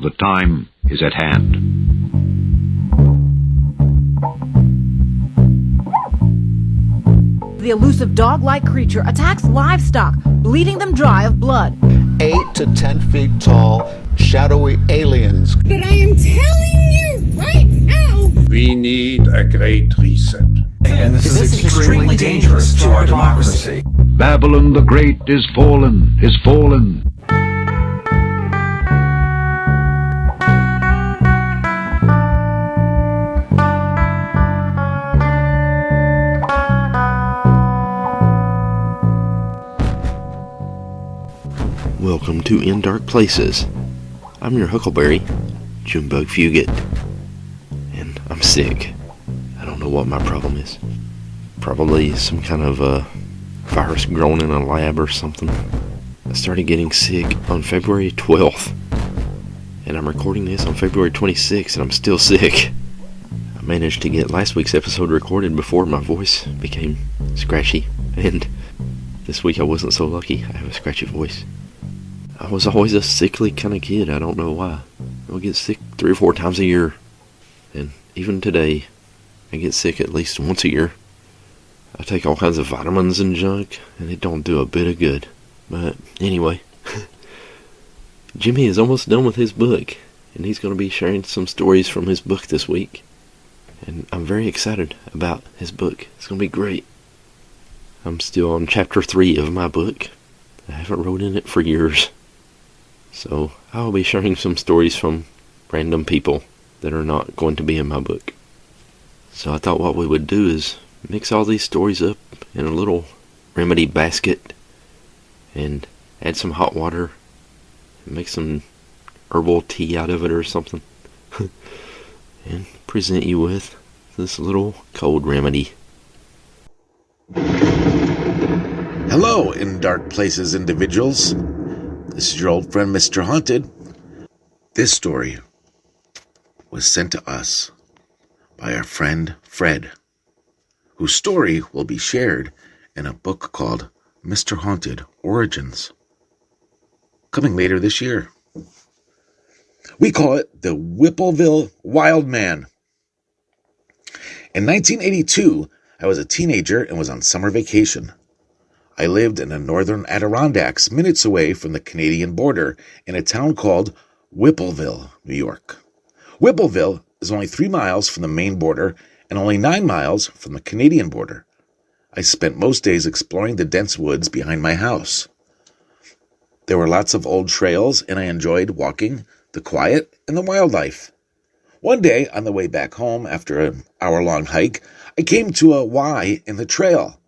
The time is at hand. The elusive dog-like creature attacks livestock, bleeding them dry of blood. 8 to 10 feet tall, shadowy aliens. But I am telling you right now, we need a great reset. And this is extremely dangerous to our democracy. Babylon the Great is fallen, is fallen. Welcome to In Dark Places. I'm your Huckleberry, Junebug Fugit, and I'm sick. I don't know what my problem is. Probably some kind of virus grown in a lab or something. I started getting sick on February 12th, and I'm recording this on February 26th, and I'm still sick. I managed to get last week's episode recorded before my voice became scratchy, and this week I wasn't so lucky. I have a scratchy voice. I was always a sickly kind of kid. I don't know why. I'll get sick 3 or 4 times a year. And even today, I get sick at least once a year. I take all kinds of vitamins and junk, and it don't do a bit of good. But anyway, Jimmy is almost done with his book, and he's going to be sharing some stories from his book this week. And I'm very excited about his book. It's going to be great. I'm still on chapter 3 of my book. I haven't wrote in it for years. So I'll be sharing some stories from random people that are not going to be in my book. So I thought what we would do is mix all these stories up in a little remedy basket and add some hot water and make some herbal tea out of it or something and present you with this little cold remedy. Hello, In Dark Places individuals. This is your old friend, Mr. Haunted. This story was sent to us by our friend Fred, whose story will be shared in a book called Mr. Haunted Origins, coming later this year. We call it the Whippleville Wild Man. In 1982, I was a teenager and was on summer vacation. I lived in the northern Adirondacks, minutes away from the Canadian border, in a town called Whippleville, New York. Whippleville is only 3 miles from the Maine border and only 9 miles from the Canadian border. I spent most days exploring the dense woods behind my house. There were lots of old trails, and I enjoyed walking, the quiet, and the wildlife. One day, on the way back home after an hour-long hike, I came to a Y in the trail.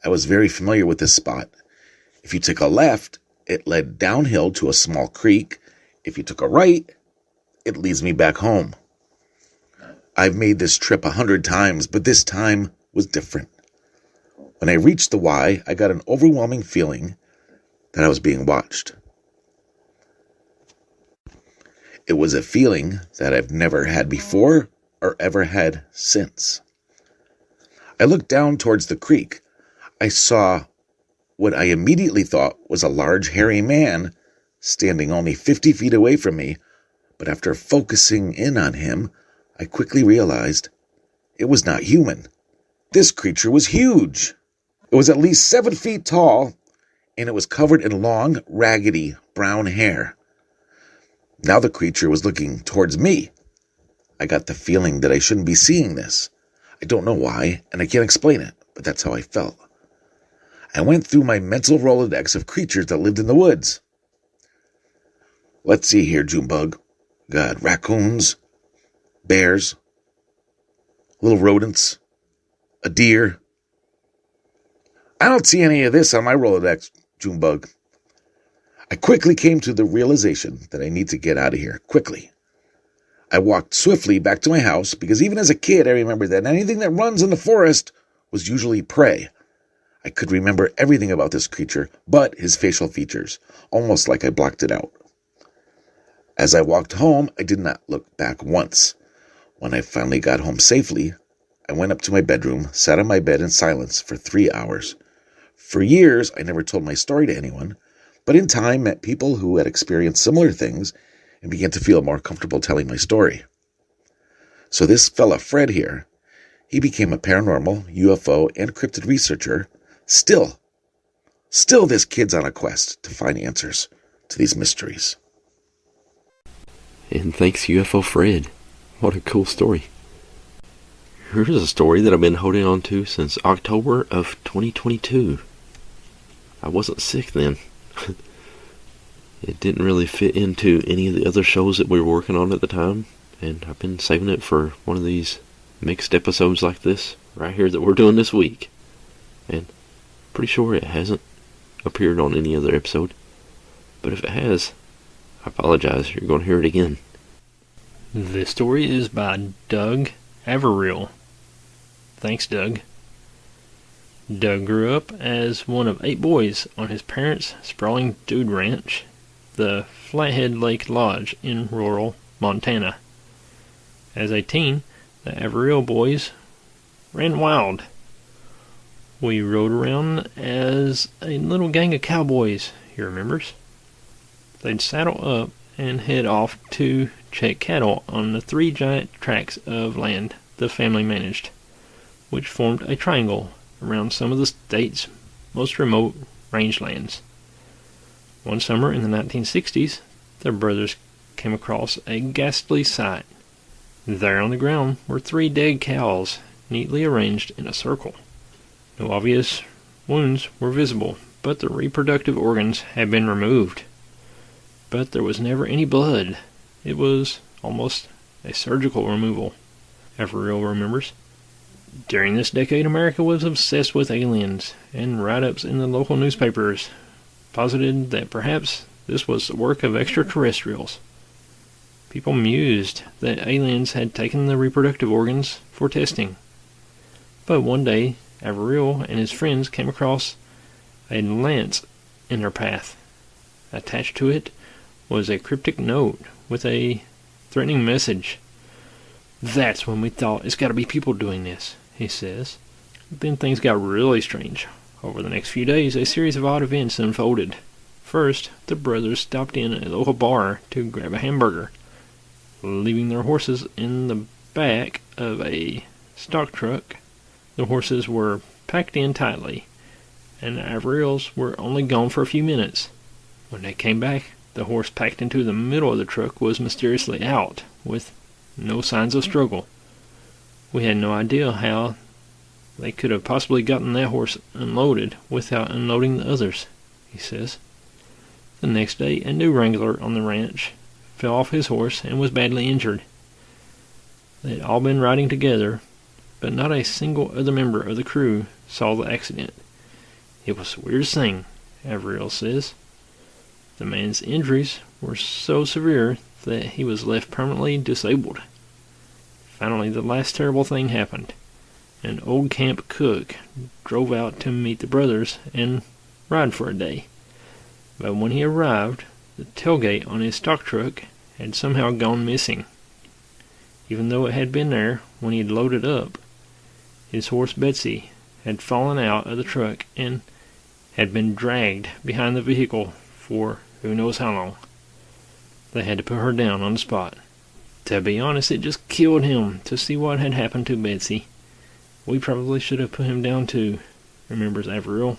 I was very familiar with this spot. If you took a left, it led downhill to a small creek. If you took a right, it leads me back home. I've made this trip 100 times, but this time was different. When I reached the Y, I got an overwhelming feeling that I was being watched. It was a feeling that I've never had before or ever had since. I looked down towards the creek. I saw what I immediately thought was a large, hairy man standing only 50 feet away from me, but after focusing in on him, I quickly realized it was not human. This creature was huge. It was at least 7 feet tall, and it was covered in long, raggedy, brown hair. Now the creature was looking towards me. I got the feeling that I shouldn't be seeing this. I don't know why, and I can't explain it, but that's how I felt. I went through my mental Rolodex of creatures that lived in the woods. Let's see here, Junebug. Got raccoons, bears, little rodents, a deer. I don't see any of this on my Rolodex, Junebug. I quickly came to the realization that I need to get out of here, quickly. I walked swiftly back to my house because even as a kid I remembered that anything that runs in the forest was usually prey. I could remember everything about this creature but his facial features, almost like I blocked it out. As I walked home, I did not look back once. When I finally got home safely, I went up to my bedroom, sat on my bed in silence for 3 hours. For years, I never told my story to anyone, but in time met people who had experienced similar things and began to feel more comfortable telling my story. So this fella Fred here, he became a paranormal, UFO, and cryptid researcher. Still this kid's on a quest to find answers to these mysteries. And thanks UFO Fred. What a cool story. Here's a story that I've been holding on to since October of 2022. I wasn't sick then. It didn't really fit into any of the other shows that we were working on at the time, and I've been saving it for one of these mixed episodes like this right here that we're doing this week. And pretty sure it hasn't appeared on any other episode, but if it has, I apologize. You're going to hear it again. This story is by Doug Averill. Thanks, Doug. Doug grew up as one of 8 boys on his parents' sprawling dude ranch, the Flathead Lake Lodge in rural Montana. As a teen, the Averill boys ran wild. We rode around as a little gang of cowboys, he remembers. They'd saddle up and head off to check cattle on the 3 giant tracts of land the family managed, which formed a triangle around some of the state's most remote rangelands. One summer in the 1960s, their brothers came across a ghastly sight. There on the ground were 3 dead cows, neatly arranged in a circle. No obvious wounds were visible, but the reproductive organs had been removed. But there was never any blood. It was almost a surgical removal, Averill remembers. During this decade, America was obsessed with aliens, and write-ups in the local newspapers posited that perhaps this was the work of extraterrestrials. People mused that aliens had taken the reproductive organs for testing. But one day, Averill and his friends came across a lance in their path. Attached to it was a cryptic note with a threatening message. "That's when we thought it's got to be people doing this," he says. Then things got really strange. Over the next few days, a series of odd events unfolded. First, the brothers stopped in a local bar to grab a hamburger, leaving their horses in the back of a stock truck. The horses were packed in tightly, and the Averills were only gone for a few minutes. When they came back, the horse packed into the middle of the truck was mysteriously out, with no signs of struggle. We had no idea how they could have possibly gotten that horse unloaded without unloading the others, he says. The next day, a new wrangler on the ranch fell off his horse and was badly injured. They'd all been riding together, but not a single other member of the crew saw the accident. It was the weirdest thing, Averill says. The man's injuries were so severe that he was left permanently disabled. Finally, the last terrible thing happened. An old camp cook drove out to meet the brothers and ride for a day. But when he arrived, the tailgate on his stock truck had somehow gone missing. Even though it had been there when he had loaded up, his horse Betsy had fallen out of the truck and had been dragged behind the vehicle for who knows how long. They had to put her down on the spot. To be honest, it just killed him to see what had happened to Betsy. We probably should have put him down too, remembers Averill.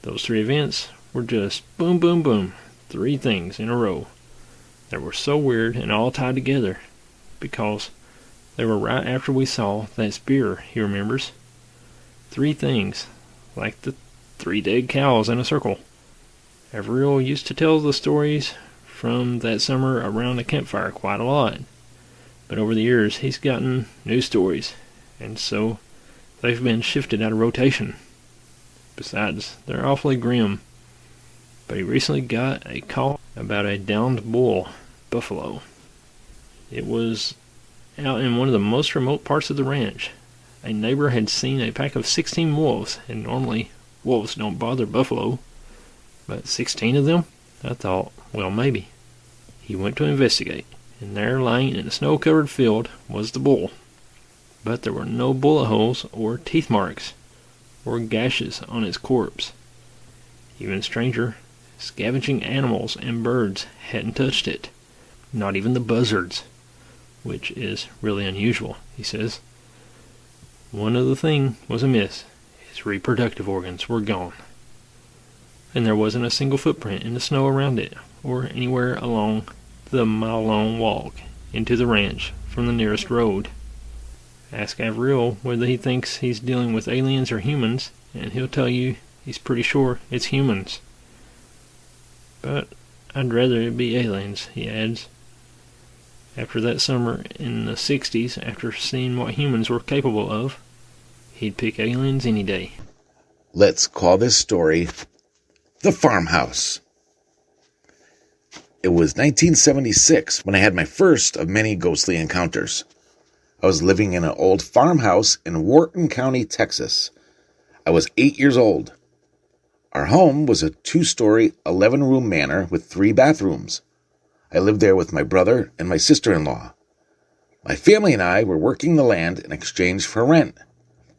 Those 3 events were just boom, boom, boom, 3 things in a row that were so weird and all tied together, because they were right after we saw that spear, he remembers. 3 things, like the 3 dead cows in a circle. Averill used to tell the stories from that summer around the campfire quite a lot, but over the years he's gotten new stories, and so they've been shifted out of rotation. Besides, they're awfully grim. But he recently got a call about a downed bull buffalo. It was out in one of the most remote parts of the ranch. A neighbor had seen a pack of 16 wolves, and normally wolves don't bother buffalo. But 16 of them? I thought, well, maybe. He went to investigate, and there, lying in a snow-covered field, was the bull. But there were no bullet holes or teeth marks or gashes on its corpse. Even stranger, scavenging animals and birds hadn't touched it. not even the buzzards, which is really unusual, he says. One other thing was amiss. His reproductive organs were gone. And there wasn't a single footprint in the snow around it, or anywhere along the mile-long walk into the ranch from the nearest road. Ask Averill whether he thinks he's dealing with aliens or humans, and he'll tell you he's pretty sure it's humans. But I'd rather it be aliens, he adds. After that summer in the 60s, after seeing what humans were capable of, he'd pick aliens any day. Let's call this story The Farmhouse. It was 1976 when I had my first of many ghostly encounters. I was living in an old farmhouse in Wharton County, Texas. I was 8 years old. Our home was a 2-story, 11-room manor with 3 bathrooms. I lived there with my brother and my sister-in-law. My family and I were working the land in exchange for rent.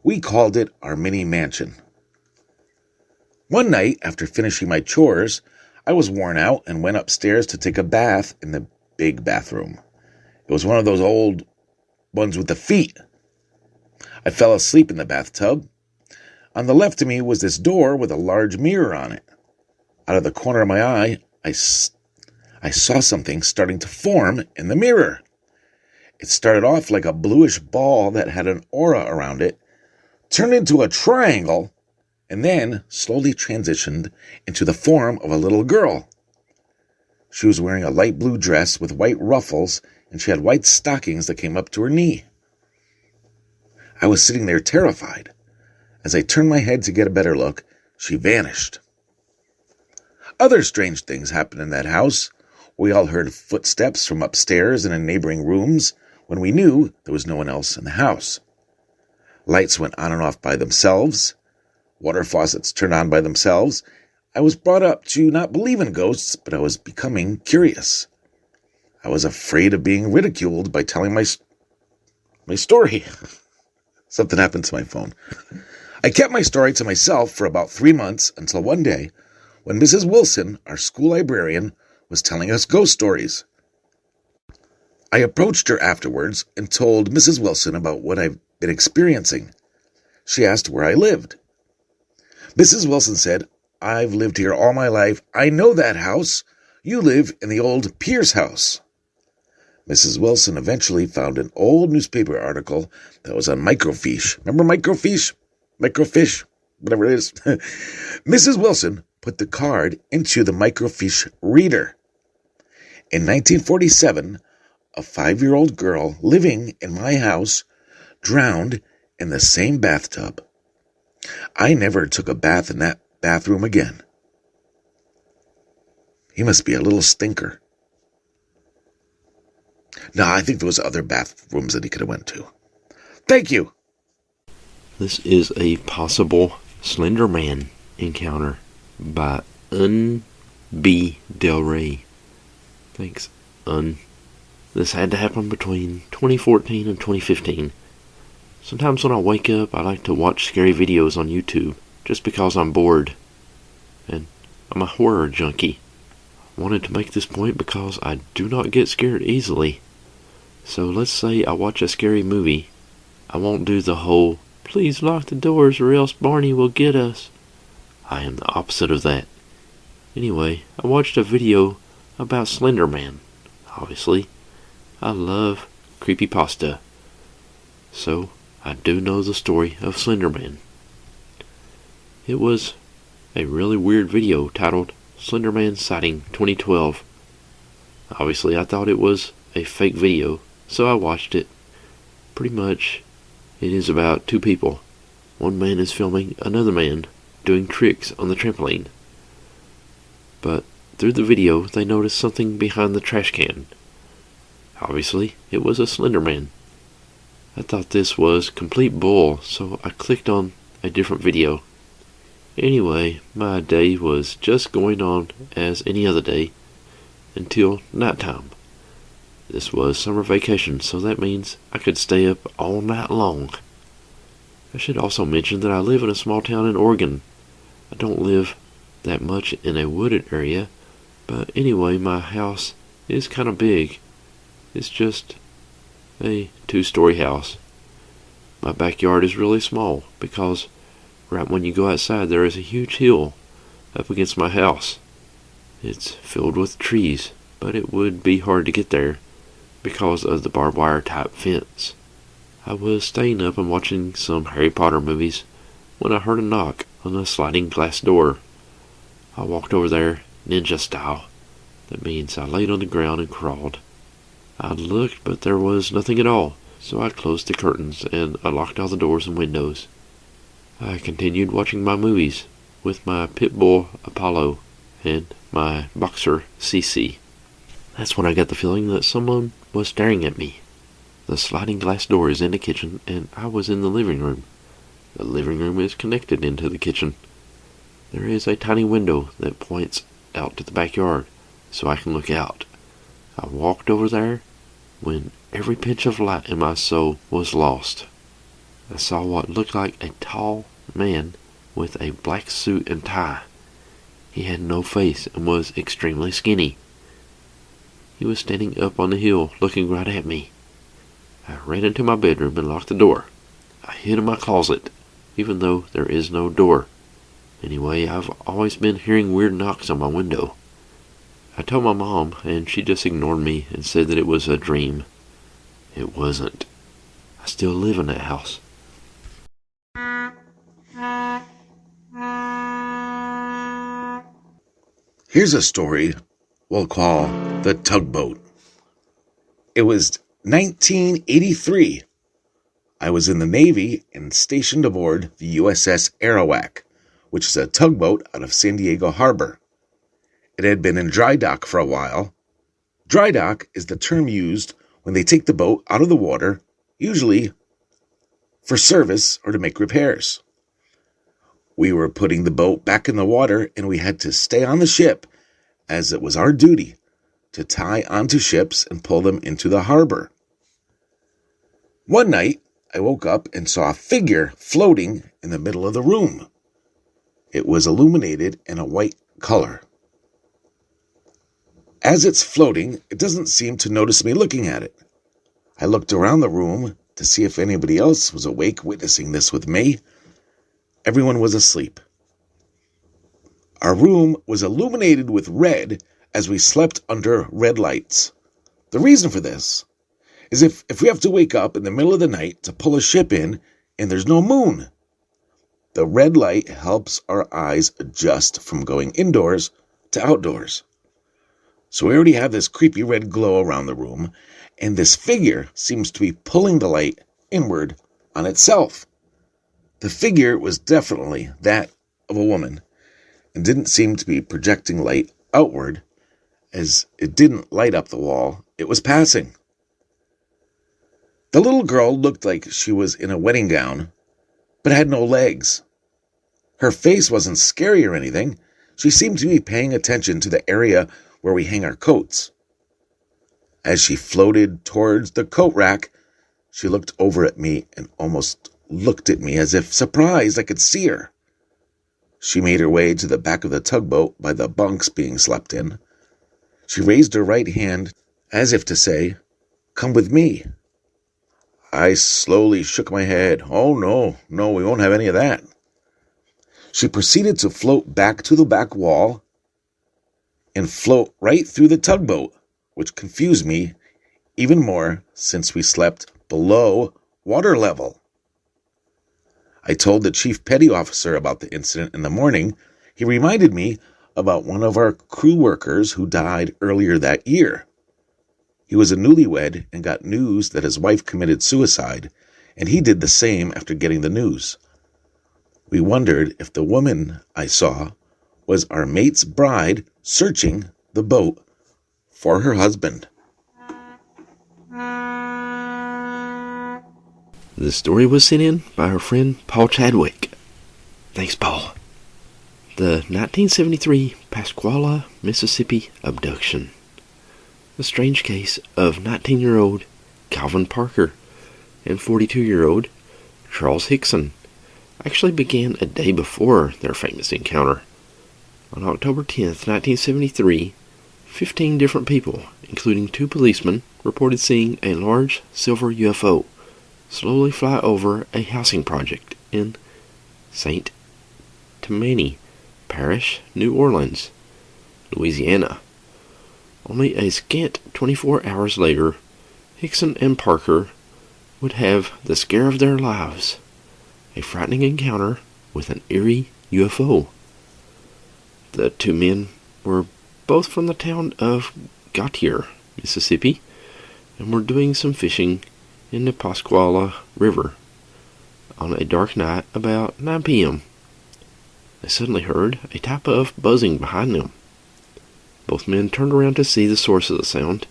We called it our mini mansion. One night, after finishing my chores, I was worn out and went upstairs to take a bath in the big bathroom. It was one of those old ones with the feet. I fell asleep in the bathtub. On the left of me was this door with a large mirror on it. Out of the corner of my eye, I saw something starting to form in the mirror. It started off like a bluish ball that had an aura around it, turned into a triangle, and then slowly transitioned into the form of a little girl. She was wearing a light blue dress with white ruffles, and she had white stockings that came up to her knee. I was sitting there terrified. As I turned my head to get a better look, she vanished. Other strange things happened in that house. We all heard footsteps from upstairs and in neighboring rooms when we knew there was no one else in the house. Lights went on and off by themselves. Water faucets turned on by themselves. I was brought up to not believe in ghosts, but I was becoming curious. I was afraid of being ridiculed by telling my story. Something happened to my phone. I kept my story to myself for about 3 months until one day when Mrs. Wilson, our school librarian, was telling us ghost stories. I approached her afterwards and told Mrs. Wilson about what I've been experiencing. She asked where I lived. Mrs. Wilson said, "I've lived here all my life. I know that house. You live in the old Pierce house." Mrs. Wilson eventually found an old newspaper article that was on microfiche. Remember microfiche? Microfiche? Whatever it is. Mrs. Wilson put the card into the microfiche reader. In 1947, a 5-year-old girl living in my house drowned in the same bathtub. I never took a bath in that bathroom again. He must be a little stinker. No, I think there was other bathrooms that he could have went to. Thank you. This is a possible Slender Man encounter by B. Del Rey. Thanks, This had to happen between 2014 and 2015. Sometimes when I wake up, I like to watch scary videos on YouTube, just because I'm bored. And I'm a horror junkie. I wanted to make this point because I do not get scared easily. So let's say I watch a scary movie. I won't do the whole, "Please lock the doors or else Barney will get us." I am the opposite of that. Anyway, I watched a video about Slender Man. Obviously, I love creepypasta. So, I do know the story of Slender Man. It was a really weird video titled Slender Man Sighting 2012. Obviously, I thought it was a fake video, so I watched it. Pretty much, it is about 2 people. One man is filming another man doing tricks on the trampoline. But through the video, they noticed something behind the trash can. Obviously, it was a Slender Man. I thought this was complete bull, so I clicked on a different video. Anyway, my day was just going on as any other day until nighttime. This was summer vacation, so that means I could stay up all night long. I should also mention that I live in a small town in Oregon. I don't live that much in a wooded area, but anyway, my house is kind of big, It's just a 2-story house. My backyard is really small because right when you go outside there is a huge hill up against my house. It's filled with trees, but it would be hard to get there because of the barbed wire type fence. I was staying up and watching some Harry Potter movies when I heard a knock on the sliding glass door. I walked over there, ninja style. That means I laid on the ground and crawled. I looked, but there was nothing at all, so I closed the curtains and unlocked all the doors and windows. I continued watching my movies with my pit bull Apollo and my boxer CC. That's when I got the feeling that someone was staring at me. The sliding glass door is in the kitchen, and I was in the living room. The living room is connected into the kitchen. There is a tiny window that points out to the backyard, so I can look out. I walked over there when every pinch of light in my soul was lost. I saw what looked like a tall man with a black suit and tie. He had no face and was extremely skinny. He was standing up on the hill looking right at me. I ran into my bedroom and locked the door. I hid in my closet, even though there is no door. Anyway, I've always been hearing weird knocks on my window. I told my mom, and she just ignored me and said that it was a dream. It wasn't. I still live in that house. Here's a story we'll call The Tugboat. It was 1983. I was in the Navy and stationed aboard the USS Arawak, which is a tugboat out of San Diego Harbor. It had been in dry dock for a while. Dry dock is the term used when they take the boat out of the water, usually for service or to make repairs. We were putting the boat back in the water, and we had to stay on the ship as it was our duty to tie onto ships and pull them into the harbor. One night, I woke up and saw a figure floating in the middle of the room. It was illuminated in a white color. As it's floating, it doesn't seem to notice me looking at it. I looked around the room to see if anybody else was awake witnessing this with me. Everyone was asleep. Our room was illuminated with red as we slept under red lights. The reason for this is if we have to wake up in the middle of the night to pull a ship in and there's no moon. The red light helps our eyes adjust from going indoors to outdoors. So we already have this creepy red glow around the room, and this figure seems to be pulling the light inward on itself. The figure was definitely that of a woman, and didn't seem to be projecting light outward, as it didn't light up the wall it was passing. The little girl looked like she was in a wedding gown, but had no legs. Her face wasn't scary or anything. She seemed to be paying attention to the area where we hang our coats. As she floated towards the coat rack, she looked over at me and almost looked at me as if surprised I could see her. She made her way to the back of the tugboat by the bunks being slept in. She raised her right hand as if to say, "Come with me." I slowly shook my head. "Oh, no, we won't have any of that." She proceeded to float back to the back wall and float right through the tugboat, which confused me even more since we slept below water level. I told the chief petty officer about the incident in the morning. He reminded me about one of our crew workers who died earlier that year. He was a newlywed and got news that his wife committed suicide, and he did the same after getting the news. We wondered if the woman I saw was our mate's bride searching the boat for her husband. The story was sent in by her friend Paul Chadwick. Thanks, Paul. The 1973 Pasquala, Mississippi abduction. The strange case of 19-year-old Calvin Parker and 42-year-old Charles Hickson actually began a day before their famous encounter. On October 10th, 1973, 15 different people, including 2 policemen, reported seeing a large silver UFO slowly fly over a housing project in St. Tammany Parish, New Orleans, Louisiana. Only a scant 24 hours later, Hickson and Parker would have the scare of their lives, a frightening encounter with an eerie UFO. The 2 men were both from the town of Gautier, Mississippi, and were doing some fishing in the Pasquala River on a dark night about 9 p.m. They suddenly heard a type of buzzing behind them. Both men turned around to see the source of the sound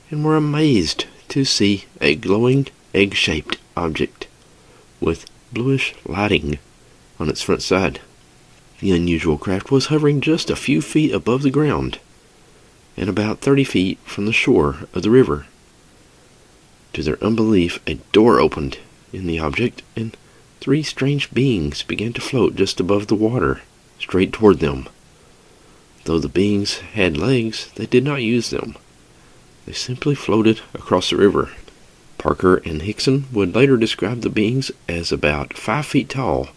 and were amazed to see a glowing egg-shaped object with bluish lighting on its front side. The unusual craft was hovering just a few feet above the ground and about 30 feet from the shore of the river. To their unbelief, a door opened in the object and 3 strange beings began to float just above the water, straight toward them. Though the beings had legs, they did not use them. They simply floated across the river. Parker and Hickson would later describe the beings as about 5 feet tall,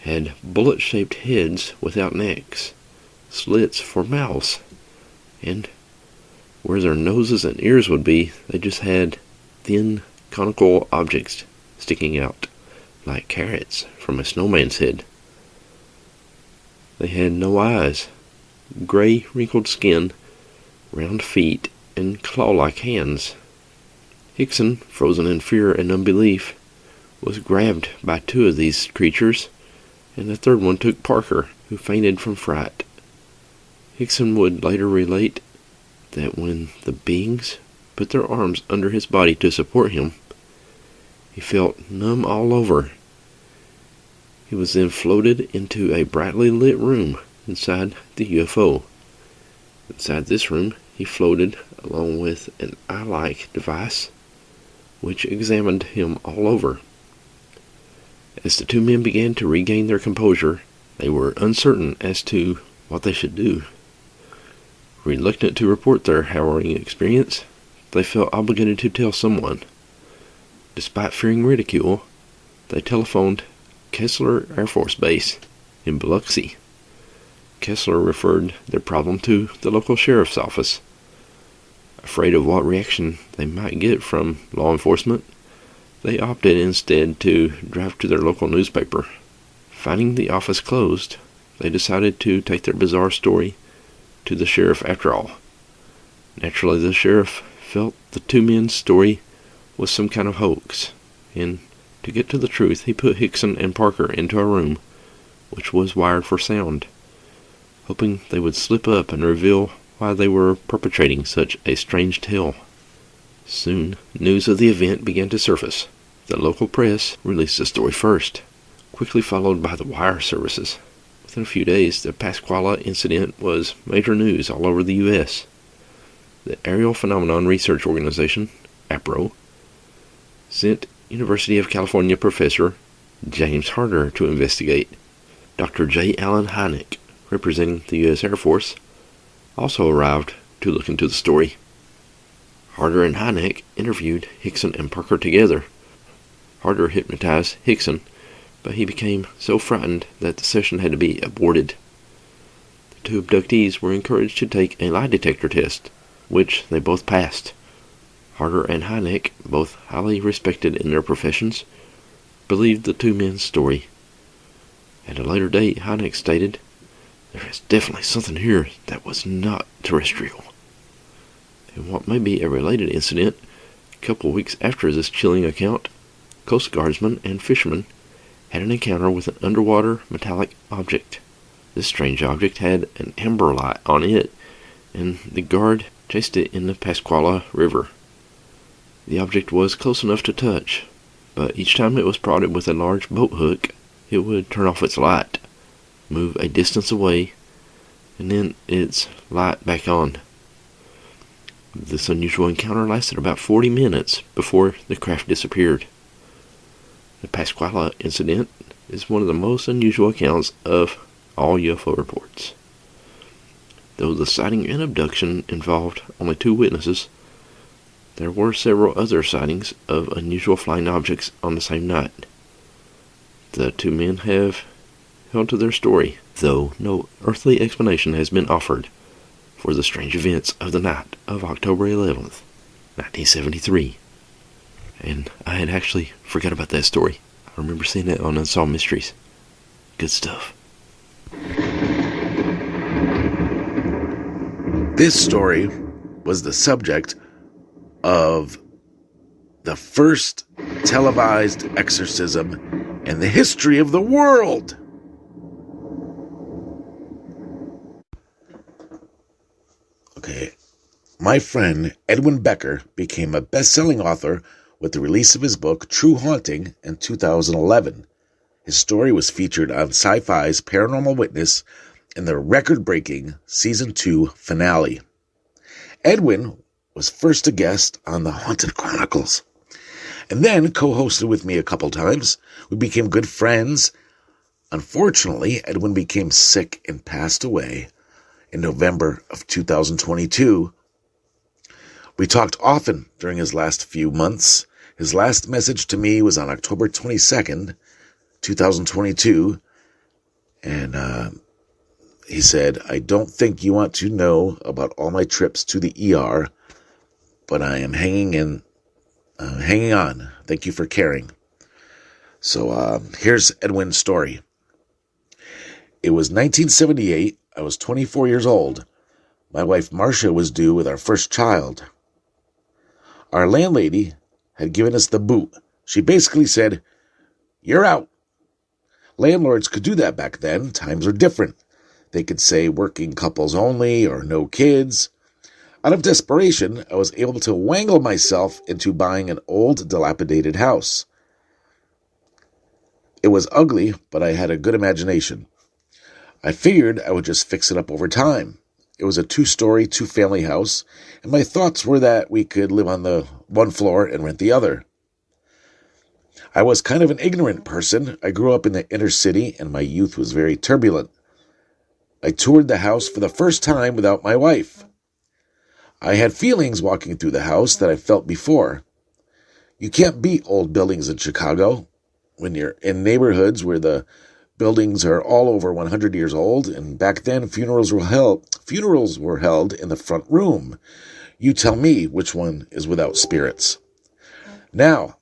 had bullet-shaped heads without necks, slits for mouths, and where their noses and ears would be, they just had thin, conical objects sticking out, like carrots from a snowman's head. They had no eyes, gray, wrinkled skin, round feet, and claw-like hands. Hickson, frozen in fear and unbelief, was grabbed by 2 of these creatures, and the third one took Parker, who fainted from fright. Hickson would later relate that when the beings put their arms under his body to support him, he felt numb all over. He was then floated into a brightly lit room inside the UFO. Inside this room, he floated along with an eye-like device which examined him all over. As the 2 men began to regain their composure, they were uncertain as to what they should do. Reluctant to report their harrowing experience, they felt obligated to tell someone. Despite fearing ridicule, they telephoned Kessler Air Force Base in Biloxi. Kessler referred their problem to the local sheriff's office. Afraid of what reaction they might get from law enforcement, they opted instead to drive to their local newspaper. Finding the office closed, they decided to take their bizarre story to the sheriff after all. Naturally, the sheriff felt the 2 men's story was some kind of hoax, and to get to the truth, he put Hickson and Parker into a room which was wired for sound, hoping they would slip up and reveal why they were perpetrating such a strange tale. Soon, news of the event began to surface. The local press released the story first, quickly followed by the wire services. Within a few days, the Pasquala incident was major news all over the U.S. The Aerial Phenomenon Research Organization, APRO, sent University of California professor James Harder to investigate. Dr. J. Allen Hynek, representing the U.S. Air Force, also arrived to look into the story. Harder and Hynek interviewed Hickson and Parker together. Harder hypnotized Hickson, but he became so frightened that the session had to be aborted. The 2 abductees were encouraged to take a lie detector test, which they both passed. Harder and Hynek, both highly respected in their professions, believed the 2 men's story. At a later date, Hynek stated, "There is definitely something here that was not terrestrial." In what may be a related incident, a couple of weeks after this chilling account, Coast Guardsmen and fishermen had an encounter with an underwater metallic object. This strange object had an amber light on it, and the guard chased it in the Pasquala River. The object was close enough to touch, but each time it was prodded with a large boat hook, it would turn off its light, move a distance away, and then its light back on. This unusual encounter lasted about 40 minutes before the craft disappeared. The Pasquala incident is one of the most unusual accounts of all UFO reports. Though the sighting and abduction involved only 2 witnesses, there were several other sightings of unusual flying objects on the same night. The 2 men have held to their story, though no earthly explanation has been offered for the strange events of the night of October 11th, 1973. And I had actually forgot about that story. I remember seeing it on Unsolved Mysteries. Good stuff. This story was the subject of the first televised exorcism in the history of the world. Okay, my friend Edwin Becker became a best-selling author with the release of his book True Haunting in 2011. His story was featured on Sci-Fi's Paranormal Witness in the record-breaking Season 2 finale. Edwin was first a guest on the Haunted Chronicles, and then co-hosted with me a couple times. We became good friends. Unfortunately, Edwin became sick and passed away in November of 2022. We talked often during his last few months. His last message to me was on October 22nd, 2022, and he said, "I don't think you want to know about all my trips to the ER, but I am hanging on. Thank you for caring." So here's Edwin's story. It was 1978. I was 24 years old. My wife Marcia was due with our first child. Our landlady had given us the boot. She basically said, "You're out." Landlords could do that back then. Times are different. They could say working couples only or no kids. Out of desperation, I was able to wangle myself into buying an old, dilapidated house. It was ugly, but I had a good imagination. I figured I would just fix it up over time. It was a 2-story, 2-family house, and my thoughts were that we could live on the 1 floor and rent the other. I was kind of an ignorant person. I grew up in the inner city, and my youth was very turbulent. I toured the house for the first time without my wife. I had feelings walking through the house that I felt before. You can't beat old buildings in Chicago. When you're in neighborhoods where the buildings are all over 100 years old, and back then funerals were held in the front room. You tell me which one is without spirits. Now,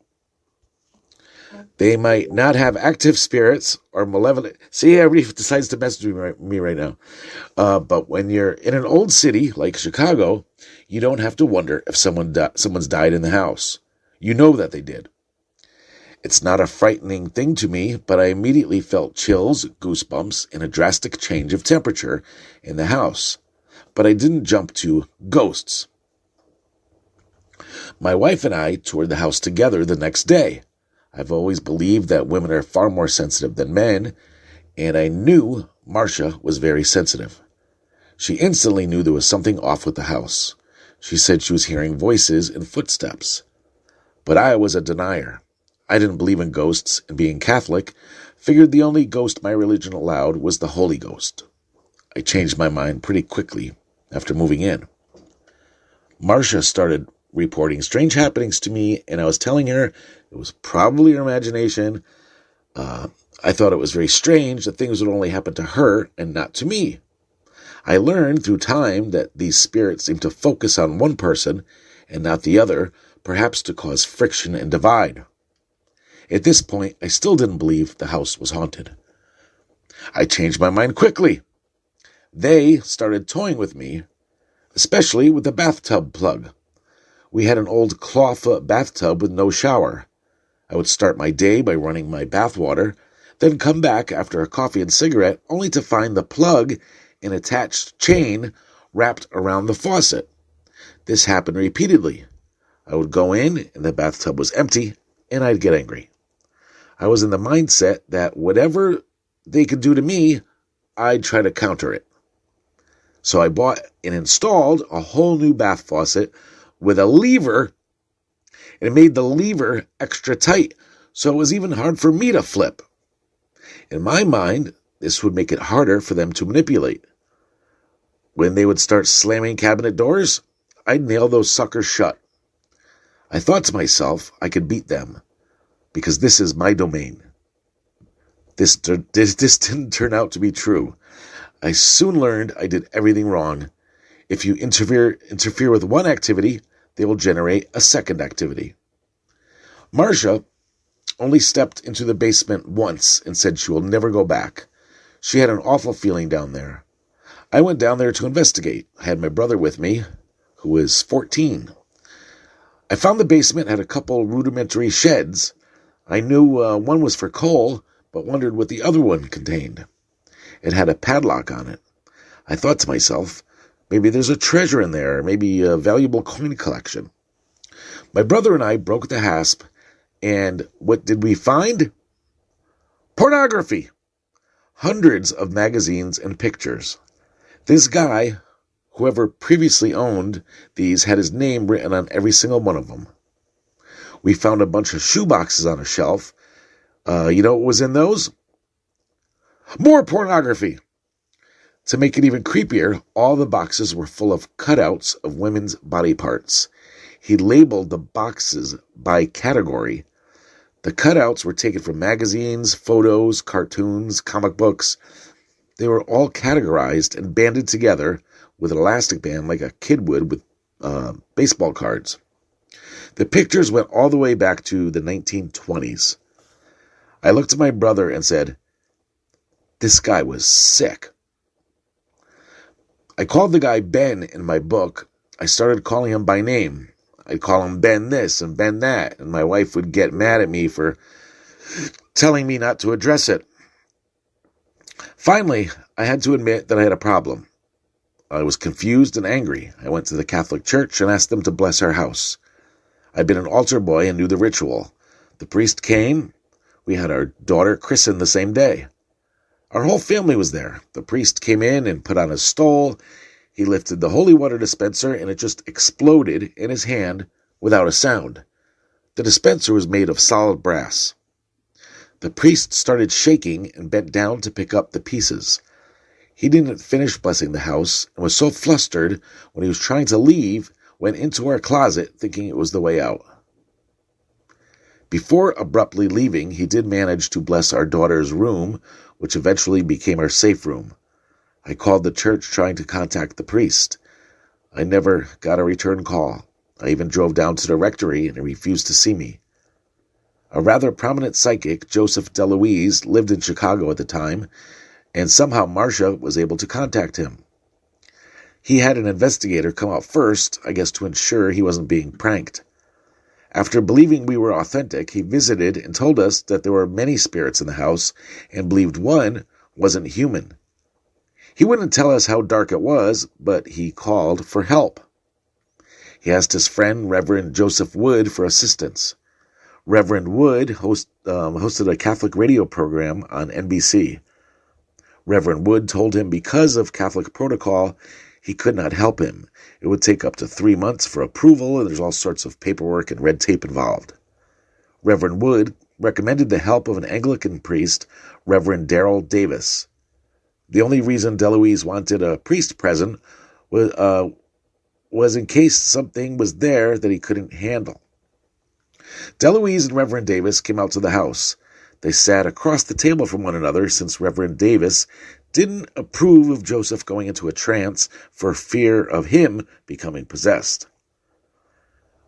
they might not have active spirits or malevolent. See, everybody decides to message me right now. But when you're in an old city like Chicago, you don't have to wonder if someone's died in the house. You know that they did. It's not a frightening thing to me, but I immediately felt chills, goosebumps, and a drastic change of temperature in the house. But I didn't jump to ghosts. My wife and I toured the house together the next day. I've always believed that women are far more sensitive than men, and I knew Marcia was very sensitive. She instantly knew there was something off with the house. She said she was hearing voices and footsteps. But I was a denier. I didn't believe in ghosts, and being Catholic, figured the only ghost my religion allowed was the Holy Ghost. I changed my mind pretty quickly after moving in. Marcia started reporting strange happenings to me, and I was telling her it was probably her imagination. I thought it was very strange that things would only happen to her and not to me. I learned through time that these spirits seem to focus on one person and not the other, perhaps to cause friction and divide. At this point, I still didn't believe the house was haunted. I changed my mind quickly. They started toying with me, especially with the bathtub plug. We had an old clawfoot bathtub with no shower. I would start my day by running my bath water, then come back after a coffee and cigarette, only to find the plug and attached chain wrapped around the faucet. This happened repeatedly. I would go in, and the bathtub was empty, and I'd get angry. I was in the mindset that whatever they could do to me, I'd try to counter it. So I bought and installed a whole new bath faucet with a lever, and it made the lever extra tight, so it was even hard for me to flip. In my mind, this would make it harder for them to manipulate. When they would start slamming cabinet doors, I'd nail those suckers shut. I thought to myself I could beat them, because this is my domain. This didn't turn out to be true. I soon learned I did everything wrong. If you interfere with one activity, they will generate a second activity. Marcia only stepped into the basement once and said she will never go back. She had an awful feeling down there. I went down there to investigate. I had my brother with me, who was 14. I found the basement had a couple rudimentary sheds. I knew one was for coal, but wondered what the other one contained. It had a padlock on it. I thought to myself, maybe there's a treasure in there, maybe a valuable coin collection. My brother and I broke the hasp, and what did we find? Pornography! Hundreds of magazines and pictures. This guy, whoever previously owned these, had his name written on every single one of them. We found a bunch of shoeboxes on a shelf. You know what was in those? More pornography! To make it even creepier, all the boxes were full of cutouts of women's body parts. He labeled the boxes by category. The cutouts were taken from magazines, photos, cartoons, comic books. They were all categorized and banded together with an elastic band like a kid would with baseball cards. The pictures went all the way back to the 1920s. I looked at my brother and said, "This guy was sick." I called the guy Ben in my book. I started calling him by name. I'd call him Ben this and Ben that, and my wife would get mad at me for telling me not to address it. Finally, I had to admit that I had a problem. I was confused and angry. I went to the Catholic Church and asked them to bless our house. I'd been an altar boy and knew the ritual. The priest came. We had our daughter christened the same day. Our whole family was there. The priest came in and put on his stole. He lifted the holy water dispenser, and it just exploded in his hand without a sound. The dispenser was made of solid brass. The priest started shaking and bent down to pick up the pieces. He didn't finish blessing the house and was so flustered when he was trying to leave, went into our closet thinking it was the way out. Before abruptly leaving, he did manage to bless our daughter's room, which eventually became our safe room. I called the church trying to contact the priest. I never got a return call. I even drove down to the rectory and he refused to see me. A rather prominent psychic, Joseph DeLuise, lived in Chicago at the time, and somehow Marcia was able to contact him. He had an investigator come out first, I guess to ensure he wasn't being pranked. After believing we were authentic, he visited and told us that there were many spirits in the house and believed one wasn't human. He wouldn't tell us how dark it was, but he called for help. He asked his friend, Reverend Joseph Wood, for assistance. Reverend Wood hosted a Catholic radio program on NBC. Reverend Wood told him because of Catholic protocol, he could not help him. It would take up to 3 months for approval, and there's all sorts of paperwork and red tape involved. Reverend Wood recommended the help of an Anglican priest, Reverend Darrell Davis. The only reason DeLuise wanted a priest present was in case something was there that he couldn't handle. DeLuise and Reverend Davis came out to the house. They sat across the table from one another since Reverend Davis didn't approve of Joseph going into a trance for fear of him becoming possessed.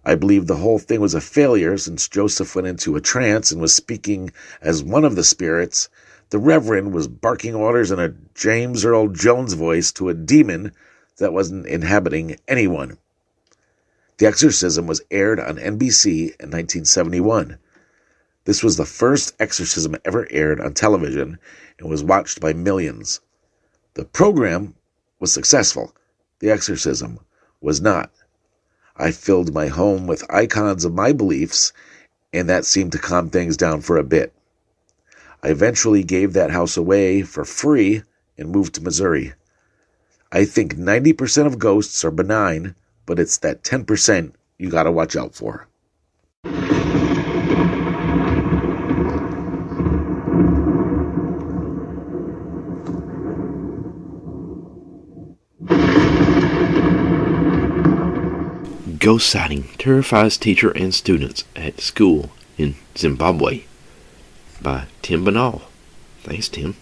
I believe the whole thing was a failure since Joseph went into a trance and was speaking as one of the spirits. The Reverend was barking orders in a James Earl Jones voice to a demon that wasn't inhabiting anyone. The exorcism was aired on NBC in 1971. This was the first exorcism ever aired on television and was watched by millions. The program was successful. The exorcism was not. I filled my home with icons of my beliefs, and that seemed to calm things down for a bit. I eventually gave that house away for free and moved to Missouri. I think 90% of ghosts are benign, but it's that 10% you gotta watch out for. ghost sighting terrifies teacher and students at school in Zimbabwe, by Tim Banal. Thanks, Tim.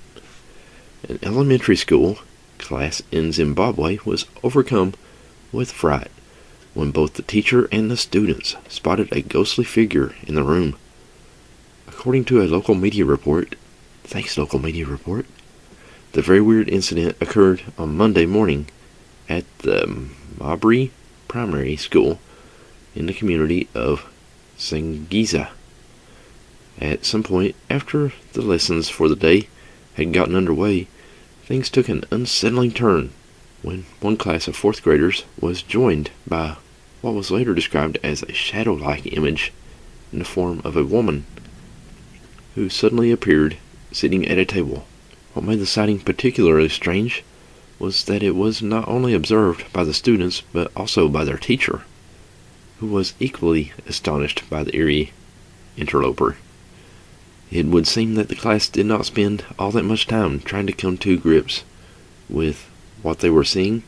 An elementary school class in Zimbabwe was overcome with fright when both the teacher and the students spotted a ghostly figure in the room. According to a local media report, thanks local media report, the very weird incident occurred on Monday morning at the Mabri Primary School in the community of Sangiza. At some point after the lessons for the day had gotten underway, things took an unsettling turn when one class of 4th graders was joined by what was later described as a shadow-like image in the form of a woman who suddenly appeared sitting at a table. What made the sighting particularly strange was that it was not only observed by the students but also by their teacher, who was equally astonished by the eerie interloper. It would seem that the class did not spend all that much time trying to come to grips with what they were seeing,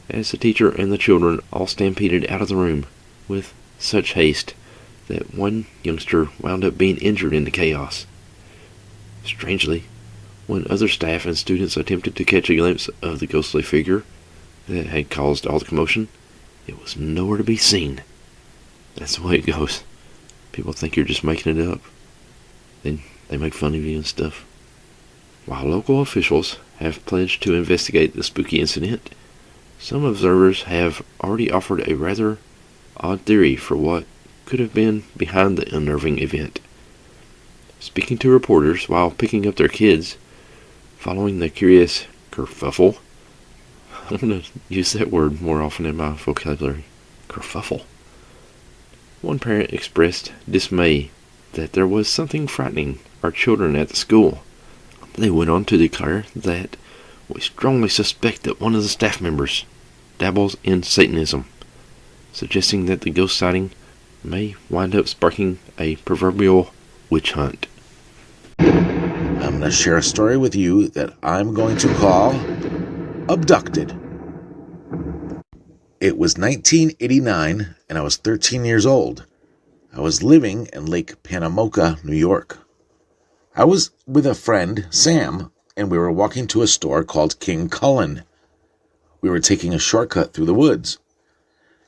as the teacher and the children all stampeded out of the room with such haste that one youngster wound up being injured in the chaos. Strangely, when other staff and students attempted to catch a glimpse of the ghostly figure that had caused all the commotion, it was nowhere to be seen. That's the way it goes. People think you're just making it up. Then they make fun of you and stuff. While local officials have pledged to investigate the spooky incident, some observers have already offered a rather odd theory for what could have been behind the unnerving event. Speaking to reporters while picking up their kids, following the curious kerfuffle, I'm going to use that word more often in my vocabulary, kerfuffle, one parent expressed dismay that there was something frightening our children at the school. They went on to declare that we strongly suspect that one of the staff members dabbles in Satanism, suggesting that the ghost sighting may wind up sparking a proverbial witch hunt. I'm going to share a story with you that I'm going to call Abducted. It was 1989, and I was 13 years old. I was living in Lake Panamoka, New York. I was with a friend, Sam, and we were walking to a store called King Cullen. We were taking a shortcut through the woods.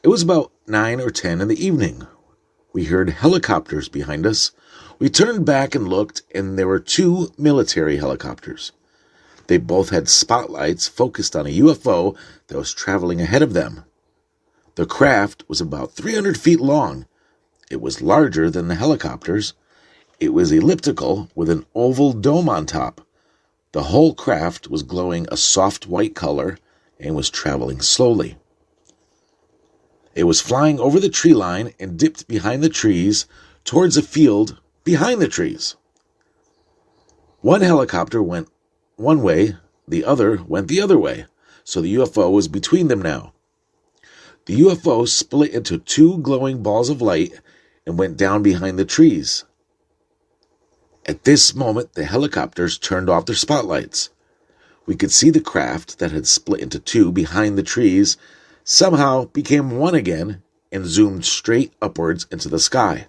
It was about 9 or 10 in the evening. We heard helicopters behind us. We turned back and looked, and there were 2 military helicopters. They both had spotlights focused on a UFO that was traveling ahead of them. The craft was about 300 feet long. It was larger than the helicopters. It was elliptical with an oval dome on top. The whole craft was glowing a soft white color and was traveling slowly. It was flying over the tree line and dipped behind the trees towards a field behind the trees. One helicopter went one way, the other went the other way, so the UFO was between them now. The UFO split into 2 glowing balls of light and went down behind the trees. At this moment, the helicopters turned off their spotlights. We could see the craft that had split into 2 behind the trees somehow became one again and zoomed straight upwards into the sky.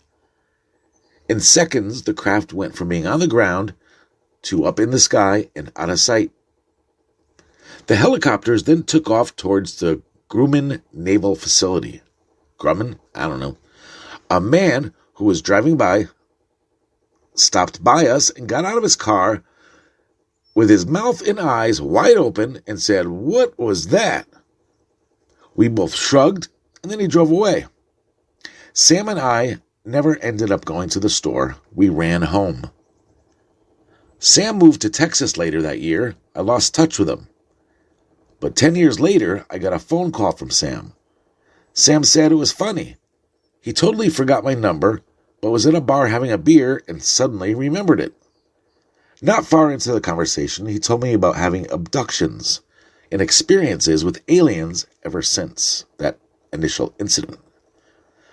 In seconds, the craft went from being on the ground to up in the sky and out of sight. The helicopters then took off towards the Grumman Naval Facility. Grumman? I don't know. A man who was driving by stopped by us and got out of his car with his mouth and eyes wide open and said, "What was that?" We both shrugged, and then he drove away. Sam and I never ended up going to the store. We ran home. Sam moved to Texas later that year. I lost touch with him. But 10 years later, I got a phone call from Sam. Sam said it was funny. He totally forgot my number, but was in a bar having a beer and suddenly remembered it. Not far into the conversation, he told me about having abductions and experiences with aliens ever since that initial incident.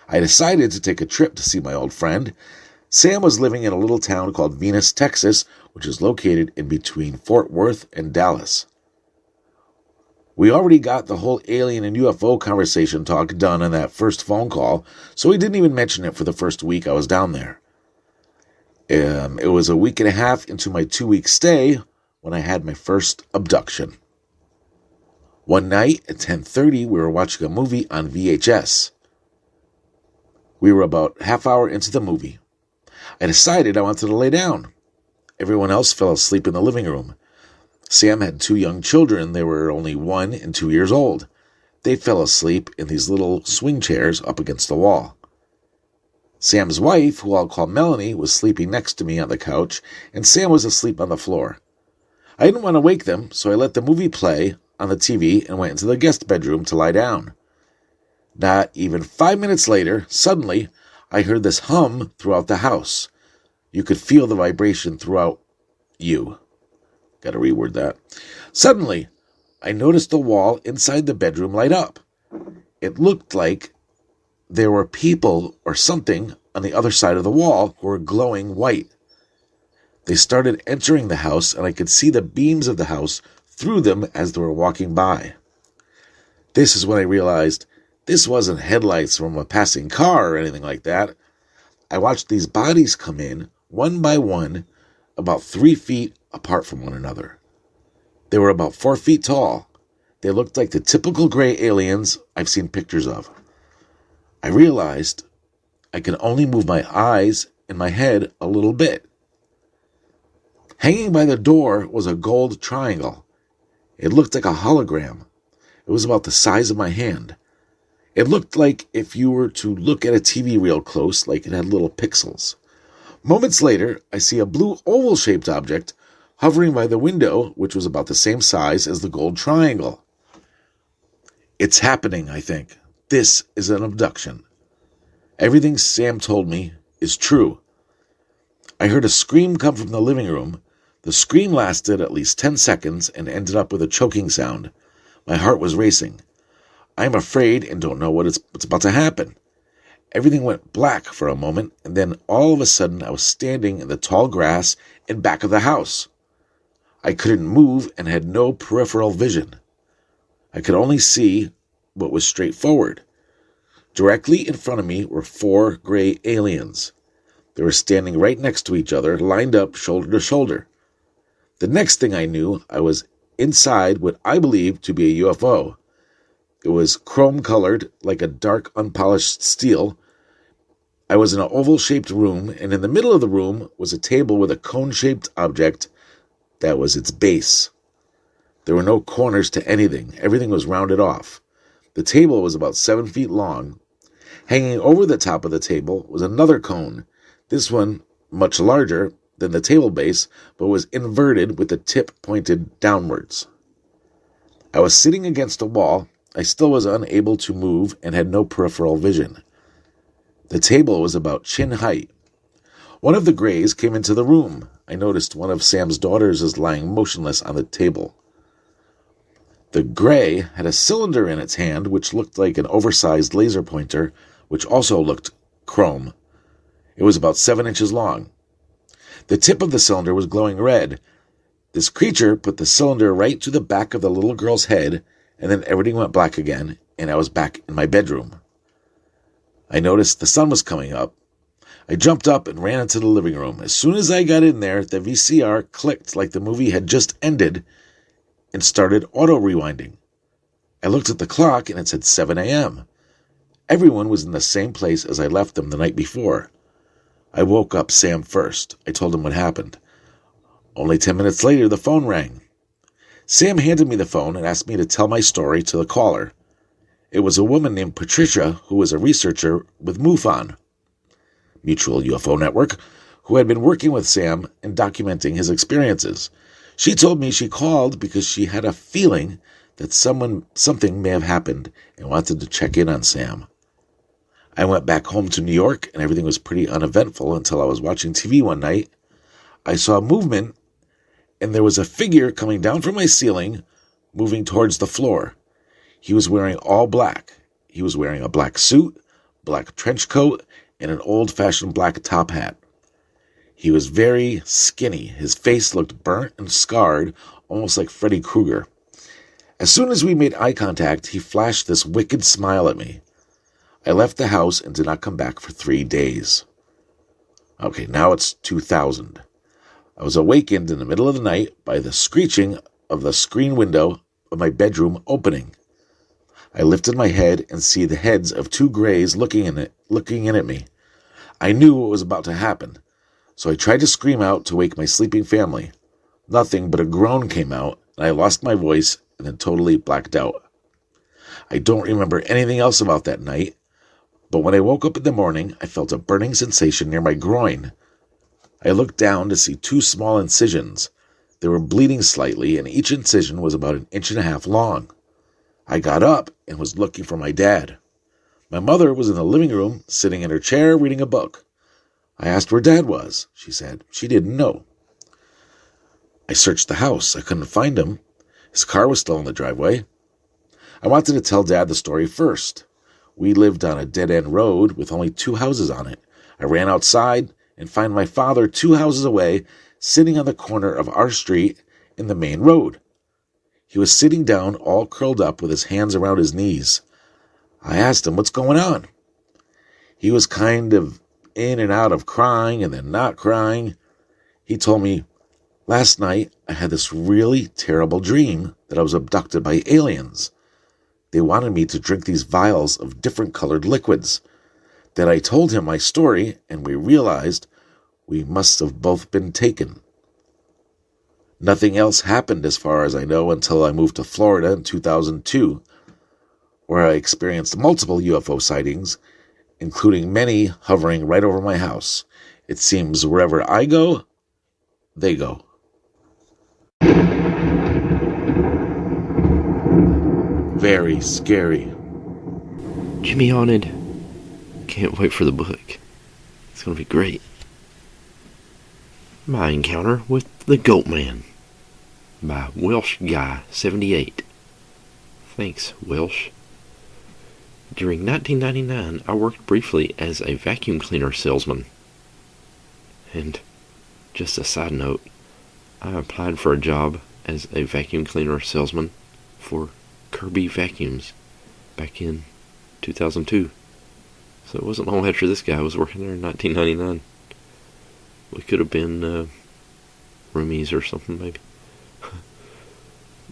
I decided to take a trip to see my old friend. Sam was living in a little town called Venus, Texas, which is located in between Fort Worth and Dallas. We already got the whole alien and UFO conversation talk done on that first phone call, so we didn't even mention it for the first week I was down there. It was a week and a half into my 2-week stay when I had my first abduction. One night at 10:30, we were watching a movie on VHS. We were about half hour into the movie. I decided I wanted to lay down. Everyone else fell asleep in the living room. Sam had 2 young children. They were only 1 and 2 years old. They fell asleep in these little swing chairs up against the wall. Sam's wife, who I'll call Melanie, was sleeping next to me on the couch, and Sam was asleep on the floor. I didn't want to wake them, so I let the movie play on the TV and went into the guest bedroom to lie down. Not even 5 minutes later, suddenly, I heard this hum throughout the house. You could feel the vibration throughout you. Gotta reword that. Suddenly, I noticed the wall inside the bedroom light up. It looked like there were people or something on the other side of the wall who were glowing white. They started entering the house, and I could see the beams of the house through them as they were walking by. This is when I realized this wasn't headlights from a passing car or anything like that. I watched these bodies come in, one by one, about 3 feet apart from one another. They were about 4 feet tall. They looked like the typical gray aliens I've seen pictures of. I realized I could only move my eyes and my head a little bit. Hanging by the door was a gold triangle. It looked like a hologram. It was about the size of my hand. It looked like if you were to look at a TV real close, like it had little pixels. Moments later, I see a blue oval-shaped object hovering by the window, which was about the same size as the gold triangle. It's happening, I think. This is an abduction. Everything Sam told me is true. I heard a scream come from the living room. The scream lasted at least 10 seconds and ended up with a choking sound. My heart was racing. I am afraid and don't know what's about to happen. Everything went black for a moment, and then all of a sudden I was standing in the tall grass in back of the house. I couldn't move and had no peripheral vision. I could only see what was straight forward. Directly in front of me were 4 gray aliens. They were standing right next to each other, lined up shoulder to shoulder. The next thing I knew, I was inside what I believed to be a UFO. It was chrome-colored, like a dark, unpolished steel. I was in an oval-shaped room, and in the middle of the room was a table with a cone-shaped object that was its base. There were no corners to anything. Everything was rounded off. The table was about 7 feet long. Hanging over the top of the table was another cone. This one much larger than the table base, but was inverted with the tip pointed downwards. I was sitting against a wall. I still was unable to move and had no peripheral vision. The table was about chin height. One of the grays came into the room. I noticed one of Sam's daughters is lying motionless on the table. The gray had a cylinder in its hand, which looked like an oversized laser pointer, which also looked chrome. It was about 7 inches long. The tip of the cylinder was glowing red. This creature put the cylinder right to the back of the little girl's head, and then everything went black again, and I was back in my bedroom. I noticed the sun was coming up. I jumped up and ran into the living room. As soon as I got in there, the VCR clicked like the movie had just ended and started auto-rewinding. I looked at the clock, and it said 7 a.m. Everyone was in the same place as I left them the night before. I woke up Sam first. I told him what happened. Only 10 minutes later, the phone rang. Sam handed me the phone and asked me to tell my story to the caller. It was a woman named Patricia, who was a researcher with MUFON, Mutual UFO Network, who had been working with Sam and documenting his experiences. She told me she called because she had a feeling that something may have happened and wanted to check in on Sam. I went back home to New York, and everything was pretty uneventful until I was watching TV one night. I saw movement, and there was a figure coming down from my ceiling, moving towards the floor. He was wearing all black. He was wearing a black suit, black trench coat, and an old-fashioned black top hat. He was very skinny. His face looked burnt and scarred, almost like Freddy Krueger. As soon as we made eye contact, he flashed this wicked smile at me. I left the house and did not come back for 3 days. Okay, now it's 2000. I was awakened in the middle of the night by the screeching of the screen window of my bedroom opening. I lifted my head and see the heads of 2 grays looking in at me. I knew what was about to happen, so I tried to scream out to wake my sleeping family. Nothing but a groan came out, and I lost my voice and then totally blacked out. I don't remember anything else about that night, but when I woke up in the morning, I felt a burning sensation near my groin. I looked down to see 2 small incisions. They were bleeding slightly, and each incision was about 1.5 inches long. I got up and was looking for my dad. My mother was in the living room, sitting in her chair, reading a book. I asked where Dad was. She said she didn't know. I searched the house. I couldn't find him. His car was still in the driveway. I wanted to tell Dad the story first. We lived on a dead-end road with only 2 houses on it. I ran outside and found my father 2 houses away, sitting on the corner of our street in the main road. He was sitting down, all curled up with his hands around his knees. I asked him, "What's going on?" He was kind of in and out of crying and then not crying. He told me, "Last night I had this really terrible dream that I was abducted by aliens. They wanted me to drink these vials of different colored liquids. Then I told him my story, and we realized we must have both been taken. Nothing else happened as far as I know until I moved to Florida in 2002, where I experienced multiple UFO sightings, including many hovering right over my house. It seems wherever I go, they go." Very scary. Jimmy Haunted. Can't wait for the book. It's going to be great. My Encounter with the Goat Man by Welsh Guy 78. Thanks, Welsh. During 1999, I worked briefly as a vacuum cleaner salesman. And just a side note, I applied for a job as a vacuum cleaner salesman for Kirby Vacuums back in 2002. So it wasn't long after this guy was working there in 1999. We could have been roomies or something, maybe.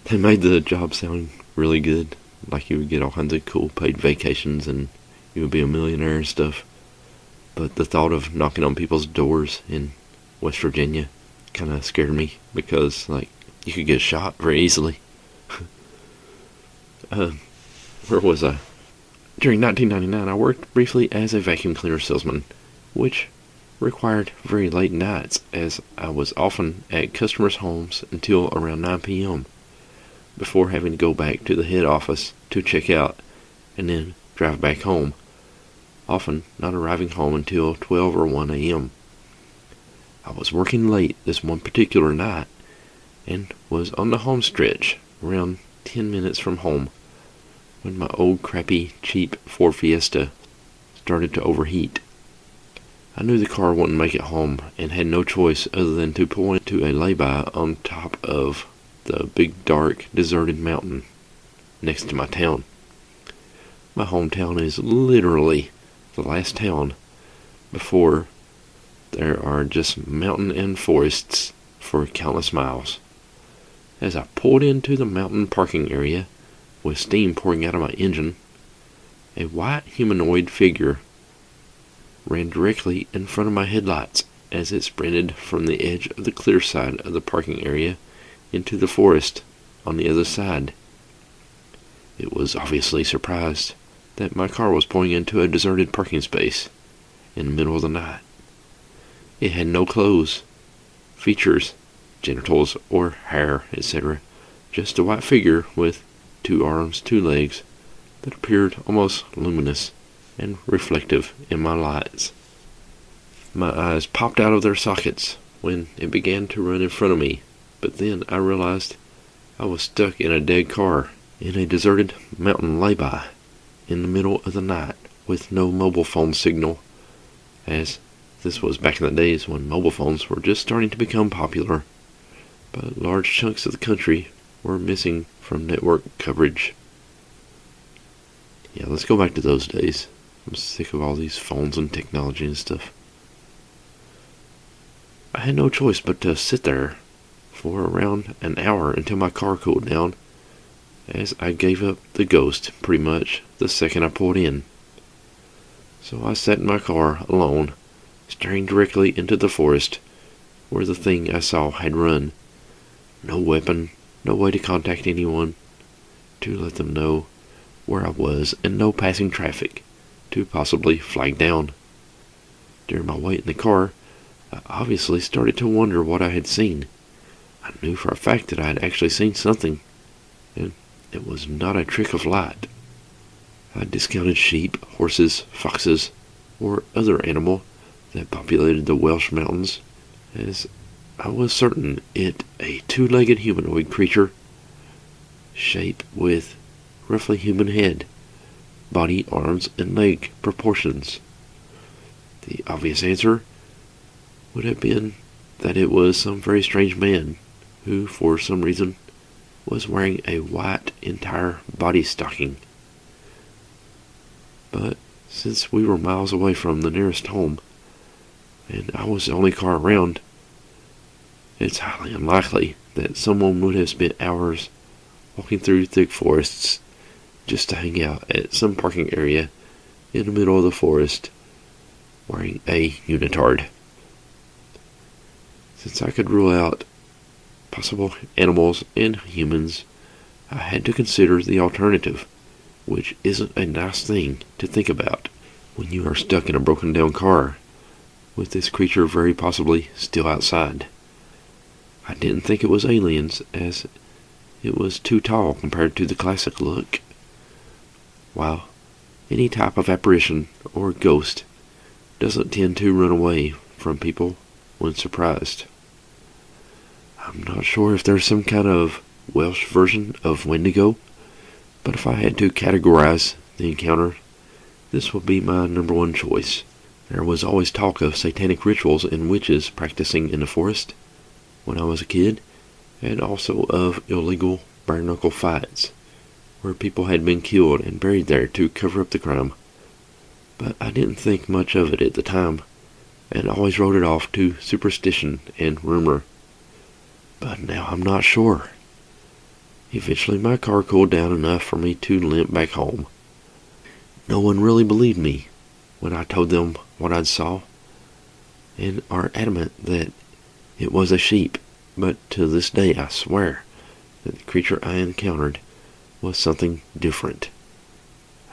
They made the job sound really good. Like you would get all kinds of cool paid vacations and you would be a millionaire and stuff. But the thought of knocking on people's doors in West Virginia kind of scared me because, like, you could get shot very easily. Where was I? During 1999, I worked briefly as a vacuum cleaner salesman, which required very late nights, as I was often at customers' homes until around 9 p.m. before having to go back to the head office to check out and then drive back home, often not arriving home until 12 or 1 a.m. I was working late this one particular night and was on the home stretch around 10 minutes from home when my old crappy cheap Ford Fiesta started to overheat. I knew the car wouldn't make it home and had no choice other than to pull into a lay-by on top of the big dark deserted mountain next to my town. My hometown is literally the last town before there are just mountain and forests for countless miles. As I pulled into the mountain parking area with steam pouring out of my engine, a white humanoid figure ran directly in front of my headlights as it sprinted from the edge of the clear side of the parking area into the forest on the other side. It was obviously surprised that my car was pulling into a deserted parking space in the middle of the night. It had no clothes, features, genitals, or hair, etc. Just a white figure with 2 arms, 2 legs that appeared almost luminous and reflective in my lights. My eyes popped out of their sockets when it began to run in front of me, but then I realized I was stuck in a dead car in a deserted mountain lay-by in the middle of the night with no mobile phone signal, as this was back in the days when mobile phones were just starting to become popular, but large chunks of the country were missing from network coverage. Yeah, let's go back to those days. I'm sick of all these phones and technology and stuff. I had no choice but to sit there for around an hour until my car cooled down, as I gave up the ghost pretty much the second I pulled in. So I sat in my car alone, staring directly into the forest where the thing I saw had run. No weapon, no way to contact anyone to let them know where I was, and no passing traffic to possibly flag down. During my wait in the car, I obviously started to wonder what I had seen. I knew for a fact that I had actually seen something, and it was not a trick of light. I discounted sheep, horses, foxes, or other animal that populated the Welsh mountains, as I was certain it a two-legged humanoid creature, shape with roughly human head, body, arms, and leg proportions. The obvious answer would have been that it was some very strange man who, for some reason, was wearing a white entire body stocking. But since we were miles away from the nearest home, and I was the only car around, it's highly unlikely that someone would have spent hours walking through thick forests just to hang out at some parking area in the middle of the forest wearing a unitard. Since I could rule out possible animals and humans, I had to consider the alternative, which isn't a nice thing to think about when you are stuck in a broken down car with this creature very possibly still outside. I didn't think it was aliens, as it was too tall compared to the classic look. While any type of apparition or ghost doesn't tend to run away from people when surprised. I'm not sure if there's some kind of Welsh version of Wendigo, but if I had to categorize the encounter, this would be my number one choice. There was always talk of satanic rituals and witches practicing in the forest when I was a kid, and also of illegal bare-knuckle fights, where people had been killed and buried there to cover up the crime. But I didn't think much of it at the time, and always wrote it off to superstition and rumor. But now I'm not sure. Eventually my car cooled down enough for me to limp back home. No one really believed me when I told them what I'd saw, and are adamant that it was a sheep, but to this day I swear that the creature I encountered was something different.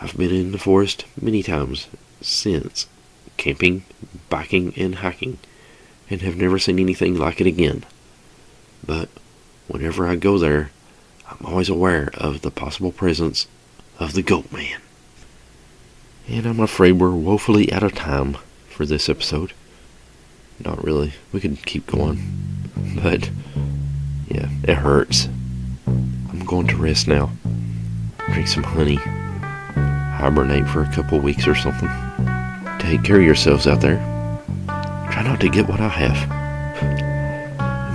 I've been in the forest many times since, camping, biking, and hiking, and have never seen anything like it again. But whenever I go there, I'm always aware of the possible presence of the Goat Man. And I'm afraid we're woefully out of time for this episode. Not really. We could keep going. But, yeah, it hurts. I'm going to rest now. Drink some honey. Hibernate for a couple weeks or something. Take care of yourselves out there. Try not to get what I have.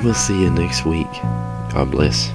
We'll see you next week. God bless.